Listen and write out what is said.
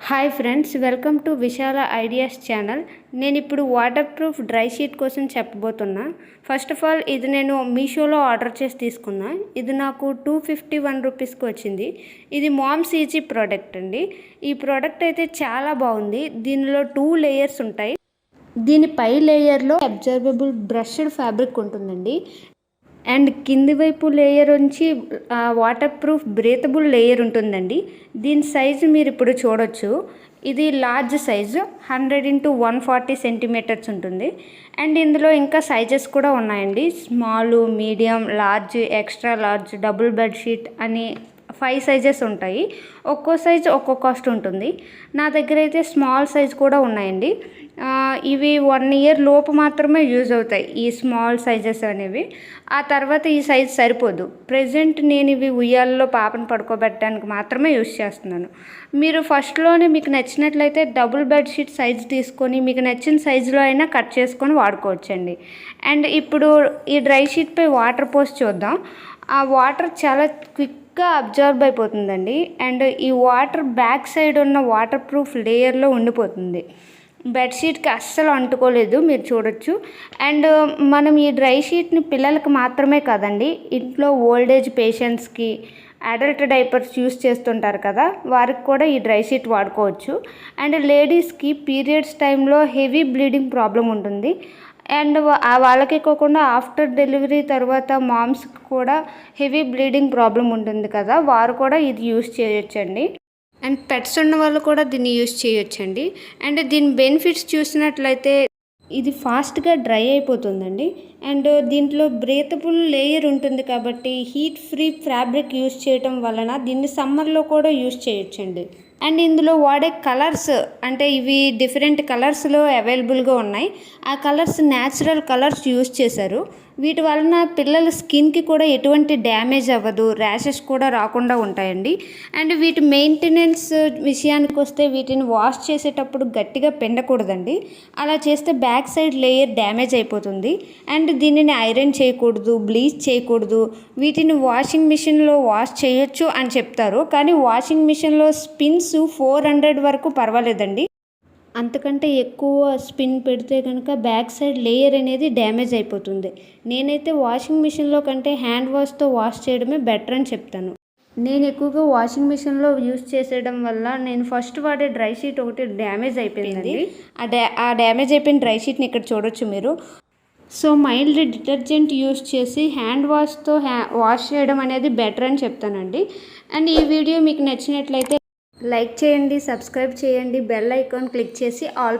Hi friends, welcome to Vishala ideas channel. నేను ఇప్పుడు water proof dry sheet కోసం చెప్పబోతున్నా. First of all ఇది నేను మీషోలో ఆర్డర్ చేసి తీసుకున్నా. ఇది నాకు 251 రూపీస్కి వచ్చింది. ఇది మామ్స్ ఈజీ ప్రోడక్ట్ అండి. ఈ ప్రోడక్ట్ అయితే చాలా బాగుంది. దీనిలో 2 లేయర్స్ ఉంటాయి. దీని పై లేయర్లో అబ్జర్వబుల్ బ్రష్డ్ ఫ్యాబ్రిక్ ఉంటుందండి. అండ్ కింది వైపు లేయర్ నుంచి వాటర్ ప్రూఫ్ బ్రీతబుల్ లేయర్ ఉంటుందండి. దీని సైజు మీరు ఇప్పుడు చూడొచ్చు. ఇది లార్జ్ సైజు 100x140 సెంటీమీటర్స్ ఉంటుంది. అండ్ ఇందులో ఇంకా సైజెస్ కూడా ఉన్నాయండి. Small, medium, large, extra large, double bedsheet అని 5 సైజెస్ ఉంటాయి. ఒక్కో సైజ్ ఒక్కో కాస్ట్ ఉంటుంది. నా దగ్గర అయితే స్మాల్ సైజ్ కూడా ఉన్నాయండి. ఇవి 1 ఇయర్ లోపు మాత్రమే యూజ్ అవుతాయి ఈ స్మాల్ సైజెస్ అనేవి. ఆ తర్వాత ఈ సైజ్ సరిపోదు. ప్రెజెంట్ నేను ఇవి ఉయ్యాలలో పాపను పడుకోబెట్టడానికి మాత్రమే యూజ్ చేస్తున్నాను. మీరు ఫస్ట్లోనే మీకు నచ్చినట్లయితే డబుల్ బెడ్షీట్ సైజ్ తీసుకొని మీకు నచ్చిన సైజులో అయినా కట్ చేసుకొని వాడుకోవచ్చండి. అండ్ ఇప్పుడు ఈ డ్రై షీట్పై వాటర్ పోసి చూద్దాం. ఆ వాటర్ చాలా క్విక్గా అబ్జర్వ్ అయిపోతుందండి. అండ్ ఈ వాటర్ బ్యాక్ సైడ్ ఉన్న వాటర్ ప్రూఫ్ లేయర్లో ఉండిపోతుంది. బెడ్షీట్కి అస్సలు అంటుకోలేదు, మీరు చూడొచ్చు. అండ్ మనం ఈ డ్రై షీట్ని పిల్లలకు మాత్రమే కాదండి, ఇంట్లో ఓల్డ్ ఏజ్ పేషెంట్స్కి, అడల్ట్ డైపర్స్ యూస్ చేస్తుంటారు కదా, వారికి కూడా ఈ డ్రై షీట్ వాడుకోవచ్చు. అండ్ లేడీస్కి పీరియడ్స్ టైంలో హెవీ బ్లీడింగ్ ప్రాబ్లం ఉంటుంది. అండ్ వాళ్ళకే కాకుండా ఆఫ్టర్ డెలివరీ తర్వాత మామ్స్కి కూడా హెవీ బ్లీడింగ్ ప్రాబ్లం ఉంటుంది కదా, వారు కూడా ఇది యూస్ చేయొచ్చండి. అండ్ పెట్స్ ఉన్న వాళ్ళు కూడా దీన్ని యూస్ చేయొచ్చండి. అండ్ దీని బెనిఫిట్స్ చూసినట్లయితే ఇది ఫాస్ట్గా డ్రై అయిపోతుందండి. అండ్ దీంట్లో బ్రీతబుల్ లేయర్ ఉంటుంది కాబట్టి హీట్ ఫ్రీ ఫ్యాబ్రిక్ యూస్ చేయటం వలన దీన్ని సమ్మర్లో కూడా యూస్ చేయొచ్చండి. అండ్ ఇందులో వాడే కలర్స్ అంటే ఇవి డిఫరెంట్ కలర్స్లో అవైలబుల్గా ఉన్నాయి. ఆ కలర్స్ న్యాచురల్ కలర్స్ యూస్ చేశారు. వీటి వలన పిల్లల స్కిన్కి కూడా ఎటువంటి డ్యామేజ్ అవ్వదు, ర్యాషెస్ కూడా రాకుండా ఉంటాయండి. అండ్ వీటి మెయింటెనెన్స్ విషయానికి వస్తే వీటిని వాష్ చేసేటప్పుడు గట్టిగా పిండకూడదండి. అలా చేస్తే బ్యాక్ సైడ్ లేయర్ డ్యామేజ్ అయిపోతుంది. అండ్ దీనిని ఐరన్ చేయకూడదు, బ్లీచ్ చేయకూడదు. వీటిని వాషింగ్ మిషన్లో వాష్ చేయొచ్చు అని చెప్తారు, కానీ వాషింగ్ మిషన్లో స్పిన్స్ 400 వరకు పర్వాలేదండి. అంతకంటే ఎక్కువ స్పిన్ పెడితే కనుక బ్యాక్ సైడ్ లేయర్ అనేది డ్యామేజ్ అయిపోతుంది. నేనైతే వాషింగ్ మిషన్లో కంటే హ్యాండ్ వాష్తో వాష్ చేయడమే బెటర్ అని చెప్తాను. నేను ఎక్కువగా వాషింగ్ మిషన్లో యూస్ చేసేయడం వల్ల నేను ఫస్ట్ వాడే డ్రై షీట్ ఒకటి డ్యామేజ్ అయిపోయింది. ఆ డ్యామేజ్ అయిపోయిన డ్రై షీట్ని ఇక్కడ చూడొచ్చు మీరు. సో మైల్డ్ డిటర్జెంట్ యూస్ చేసి హ్యాండ్ వాష్తో వాష్ చేయడం అనేది బెటర్ అని చెప్తానండి. అండ్ ఈ వీడియో మీకు నచ్చినట్లయితే లైక్ చేయండి, సబ్స్క్రైబ్ చేయండి, బెల్ ఐకాన్ క్లిక్ చేసి ఆల్